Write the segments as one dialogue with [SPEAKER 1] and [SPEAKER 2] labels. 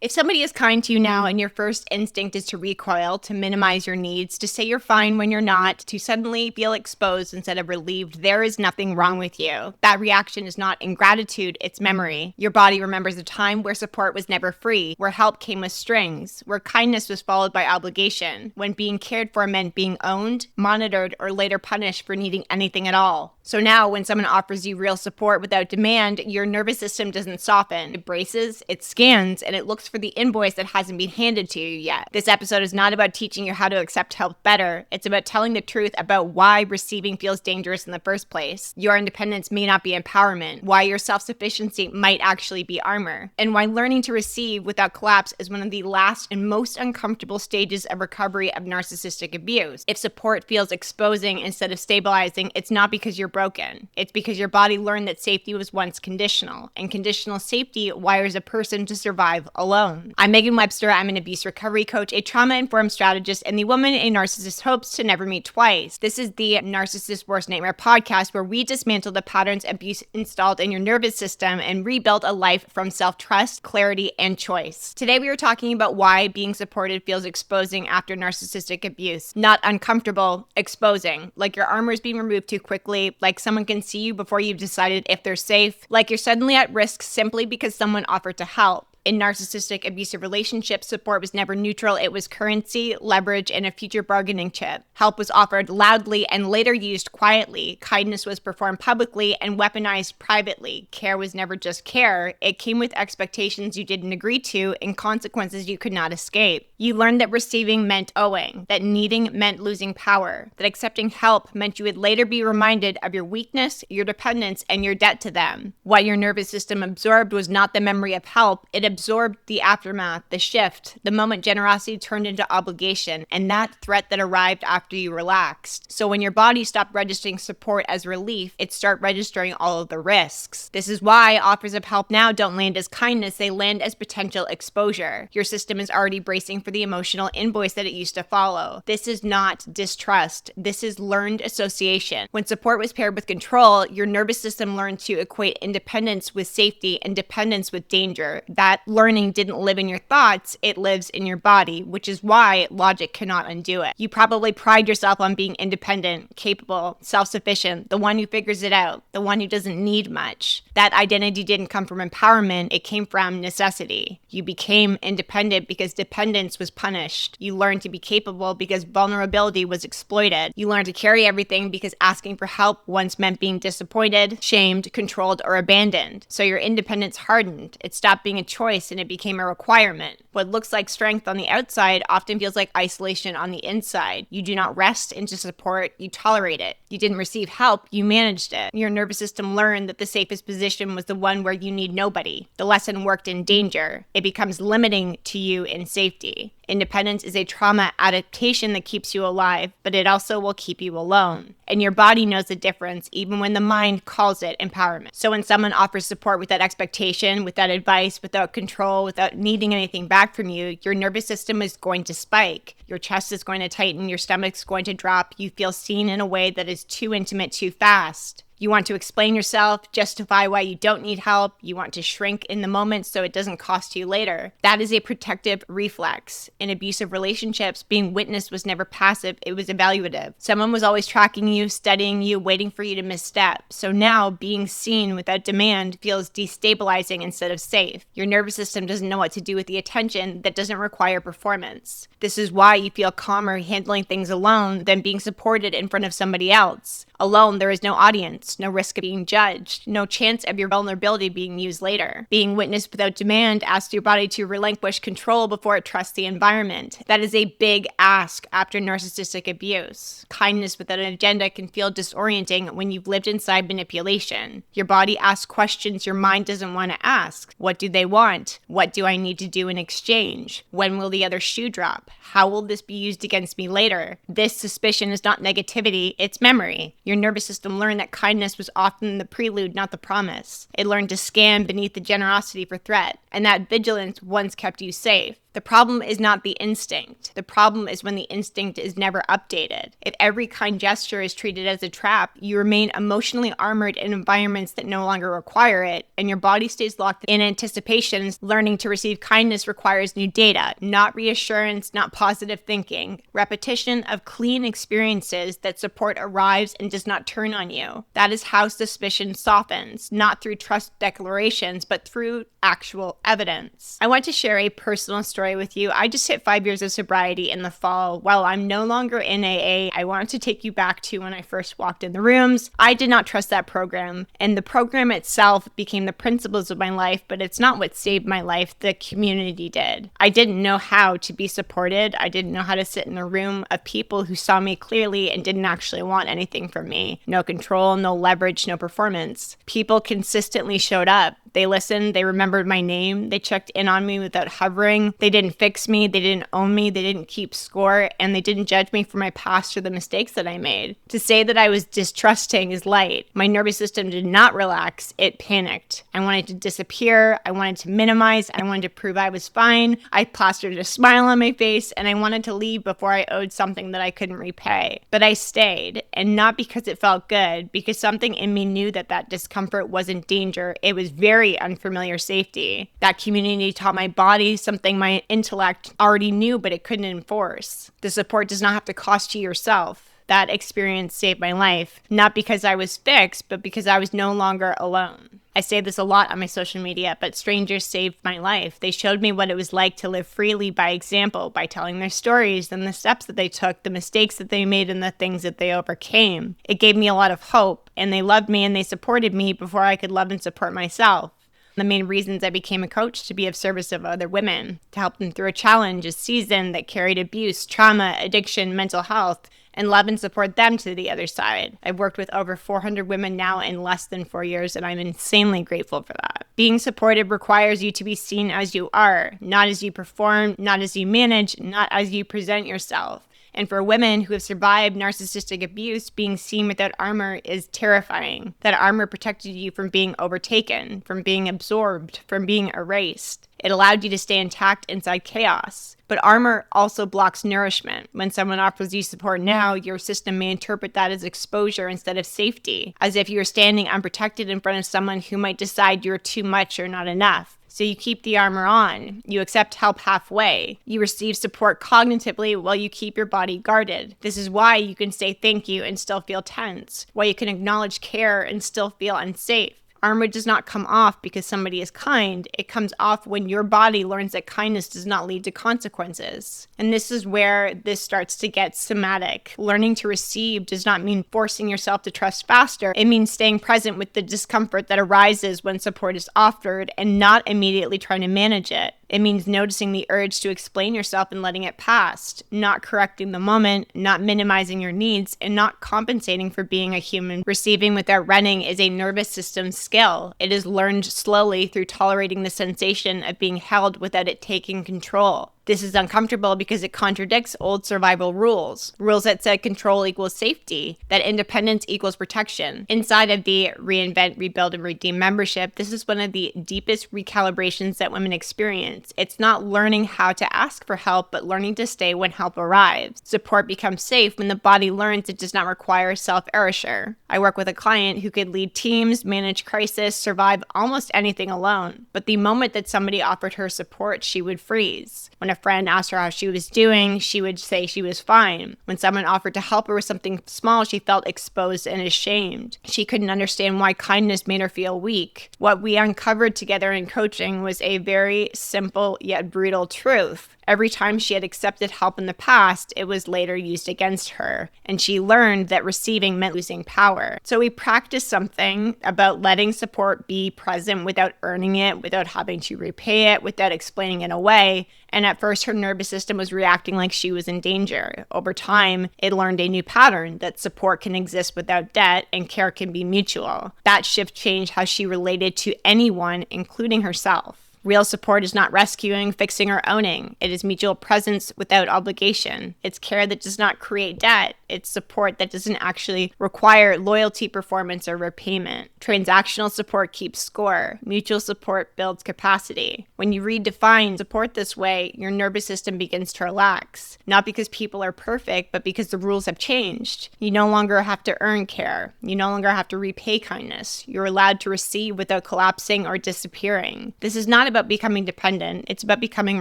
[SPEAKER 1] If somebody is kind to you now and your first instinct is to recoil, to minimize your needs, to say you're fine when you're not, to suddenly feel exposed instead of relieved, there is nothing wrong with you. That reaction is not ingratitude, it's memory. Your body remembers a time where support was never free, where help came with strings, where kindness was followed by obligation, when being cared for meant being owned, monitored, or later punished for needing anything at all. So now when someone offers you real support without demand, your nervous system doesn't soften. It braces, it scans, and it looks for the invoice that hasn't been handed to you yet. This episode is not about teaching you how to accept help better. It's about telling the truth about why receiving feels dangerous in the first place. Your independence may not be empowerment, why your self-sufficiency might actually be armor, and why learning to receive without collapse is one of the last and most uncomfortable stages of recovery of narcissistic abuse. If support feels exposing instead of stabilizing, it's not because you're broken. It's because your body learned that safety was once conditional, and conditional safety wires a person to survive alone. I'm Meaghan Webster. I'm an abuse recovery coach, a trauma-informed strategist, and the woman a narcissist hopes to never meet twice. This is the Narcissist Worst Nightmare podcast, where we dismantle the patterns abuse installed in your nervous system and rebuild a life from self-trust, clarity, and choice. Today we are talking about why being supported feels exposing after narcissistic abuse. Not uncomfortable, exposing. Like your armor is being removed too quickly, like someone can see you before you've decided if they're safe, like you're suddenly at risk simply because someone offered to help. In narcissistic abusive relationships, support was never neutral. It was currency, leverage, and a future bargaining chip. Help was offered loudly and later used quietly. Kindness was performed publicly and weaponized privately. Care was never just care. It came with expectations you didn't agree to and consequences you could not escape. You learned that receiving meant owing, that needing meant losing power, that accepting help meant you would later be reminded of your weakness, your dependence, and your debt to them. What your nervous system absorbed was not the memory of help. It absorbed the aftermath, the shift, the moment generosity turned into obligation, and that threat that arrived after you relaxed. So when your body stopped registering support as relief, it started registering all of the risks. This is why offers of help now don't land as kindness, they land as potential exposure. Your system is already bracing for the emotional invoice that it used to follow. This is not distrust. This is learned association. When support was paired with control, your nervous system learned to equate independence with safety and dependence with danger. That learning didn't live in your thoughts, it lives in your body, which is why logic cannot undo it. You probably pride yourself on being independent, capable, self-sufficient, the one who figures it out, the one who doesn't need much. That identity didn't come from empowerment, it came from necessity. You became independent because dependence was punished. You learned to be capable because vulnerability was exploited. You learned to carry everything because asking for help once meant being disappointed, shamed, controlled, or abandoned. So your independence hardened. It stopped being a choice and it became a requirement. What looks like strength on the outside often feels like isolation on the inside. You do not rest into support, you tolerate it. You didn't receive help, you managed it. Your nervous system learned that the safest position was the one where you need nobody. The lesson worked in danger. It becomes limiting to you in safety. Independence is a trauma adaptation that keeps you alive, but it also will keep you alone. And your body knows the difference even when the mind calls it empowerment. So when someone offers support without expectation, without advice, without control, without needing anything back from you, your nervous system is going to spike. Your chest is going to tighten, your stomach's going to drop. You feel seen in a way that is too intimate too fast. You want to explain yourself, justify why you don't need help. You want to shrink in the moment so it doesn't cost you later. That is a protective reflex. In abusive relationships, being witnessed was never passive, it was evaluative. Someone was always tracking you, studying you, waiting for you to misstep. So now, being seen without demand feels destabilizing instead of safe. Your nervous system doesn't know what to do with the attention that doesn't require performance. This is why you feel calmer handling things alone than being supported in front of somebody else. Alone, there is no audience, no risk of being judged, no chance of your vulnerability being used later. Being witnessed without demand asks your body to relinquish control before it trusts the environment. That is a big ask after narcissistic abuse. Kindness without an agenda can feel disorienting when you've lived inside manipulation. Your body asks questions your mind doesn't want to ask. What do they want? What do I need to do in exchange? When will the other shoe drop? How will this be used against me later? This suspicion is not negativity, it's memory. Your nervous system learned that kindness was often the prelude, not the promise. It learned to scan beneath the generosity for threat, and that vigilance once kept you safe. The problem is not the instinct. The problem is when the instinct is never updated. If every kind gesture is treated as a trap, you remain emotionally armored in environments that no longer require it, and your body stays locked in anticipation. Learning to receive kindness requires new data, not reassurance, not positive thinking. Repetition of clean experiences that support arrives and does not turn on you. That is how suspicion softens, not through trust declarations, but through actual evidence. I want to share a personal story with you. I just hit 5 years of sobriety in the fall. While I'm no longer in AA, I wanted to take you back to when I first walked in the rooms. I did not trust that program, and the program itself became the principles of my life, but it's not what saved my life. The community did. I didn't know how to be supported. I didn't know how to sit in a room of people who saw me clearly and didn't actually want anything from me. No control, no leverage, no performance. People consistently showed up. They listened, they remembered my name, they checked in on me without hovering, they didn't fix me, they didn't own me, they didn't keep score, and they didn't judge me for my past or the mistakes that I made. To say that I was distrusting is light. My nervous system did not relax, it panicked. I wanted to disappear, I wanted to minimize, I wanted to prove I was fine, I plastered a smile on my face, and I wanted to leave before I owed something that I couldn't repay. But I stayed, and not because it felt good, because something in me knew that that discomfort wasn't danger, it was very unfamiliar safety. That community taught my body something my intellect already knew, but it couldn't enforce. The support does not have to cost you yourself. That experience saved my life, not because I was fixed, but because I was no longer alone. I say this a lot on my social media, but strangers saved my life. They showed me what it was like to live freely by example, by telling their stories and the steps that they took, the mistakes that they made, and the things that they overcame. It gave me a lot of hope, and they loved me and they supported me before I could love and support myself. The main reasons I became a coach to be of service of other women, to help them through a challenge, a season that carried abuse, trauma, addiction, mental health, and love and support them to the other side. I've worked with over 400 women now in less than 4 years, and I'm insanely grateful for that. Being supported requires you to be seen as you are, not as you perform, not as you manage, not as you present yourself. And for women who have survived narcissistic abuse, being seen without armor is terrifying. That armor protected you from being overtaken, from being absorbed, from being erased. It allowed you to stay intact inside chaos. But armor also blocks nourishment. When someone offers you support now, your system may interpret that as exposure instead of safety, as if you were standing unprotected in front of someone who might decide you're too much or not enough. So you keep the armor on. You accept help halfway. You receive support cognitively while you keep your body guarded. This is why you can say thank you and still feel tense, why you can acknowledge care and still feel unsafe. Armor does not come off because somebody is kind. It comes off when your body learns that kindness does not lead to consequences. And this is where this starts to get somatic. Learning to receive does not mean forcing yourself to trust faster. It means staying present with the discomfort that arises when support is offered and not immediately trying to manage it. It means noticing the urge to explain yourself and letting it pass, not correcting the moment, not minimizing your needs, and not compensating for being a human. Receiving without running is a nervous system skill. It is learned slowly through tolerating the sensation of being held without it taking control. This is uncomfortable because it contradicts old survival rules. Rules that said control equals safety, that independence equals protection. Inside of the Reinvent, Rebuild, and Redeem membership, this is one of the deepest recalibrations that women experience. It's not learning how to ask for help, but learning to stay when help arrives. Support becomes safe when the body learns it does not require self-erasure. I work with a client who could lead teams, manage crisis, survive almost anything alone. But the moment that somebody offered her support, she would freeze. When a friend asked her how she was doing, she would say she was fine. When someone offered to help her with something small, she felt exposed and ashamed. She couldn't understand why kindness made her feel weak. What we uncovered together in coaching was a very simple yet brutal truth. Every time she had accepted help in the past, it was later used against her. And she learned that receiving meant losing power. So we practiced something about letting support be present without earning it, without having to repay it, without explaining it away. And at first, her nervous system was reacting like she was in danger. Over time, it learned a new pattern that support can exist without debt and care can be mutual. That shift changed how she related to anyone, including herself. Real support is not rescuing, fixing, or owning. It is mutual presence without obligation. It's care that does not create debt. It's support that doesn't actually require loyalty, performance, or repayment. Transactional support keeps score. Mutual support builds capacity. When you redefine support this way, your nervous system begins to relax. Not because people are perfect, but because the rules have changed. You no longer have to earn care. You no longer have to repay kindness. You're allowed to receive without collapsing or disappearing. This is not about becoming dependent. It's about becoming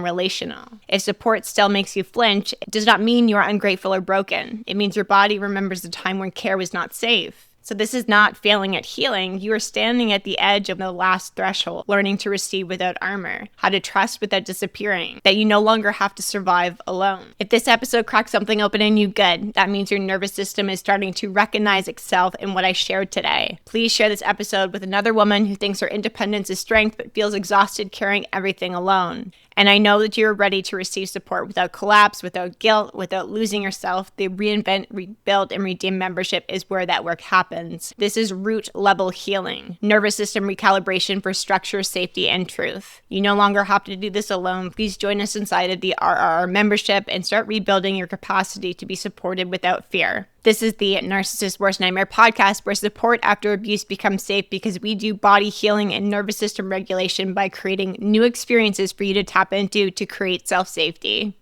[SPEAKER 1] relational. If support still makes you flinch, it does not mean you are ungrateful or broken. It means your body remembers the time when care was not safe. So this is not failing at healing. You are standing at the edge of the last threshold, learning to receive without armor, how to trust without disappearing, that you no longer have to survive alone. If this episode cracked something open in you, good. That means your nervous system is starting to recognize itself in what I shared today. Please share this episode with another woman who thinks her independence is strength but feels exhausted carrying everything alone. And I know that you're ready to receive support without collapse, without guilt, without losing yourself. The Reinvent, Rebuild, and Redeem membership is where that work happens. This is root level healing, nervous system recalibration for structure, safety, and truth. You no longer have to do this alone. Please join us inside of the RRR membership and start rebuilding your capacity to be supported without fear. This is the Narcissist Worst Nightmare podcast, where support after abuse becomes safe because we do body healing and nervous system regulation by creating new experiences for you to tap into to create self-safety.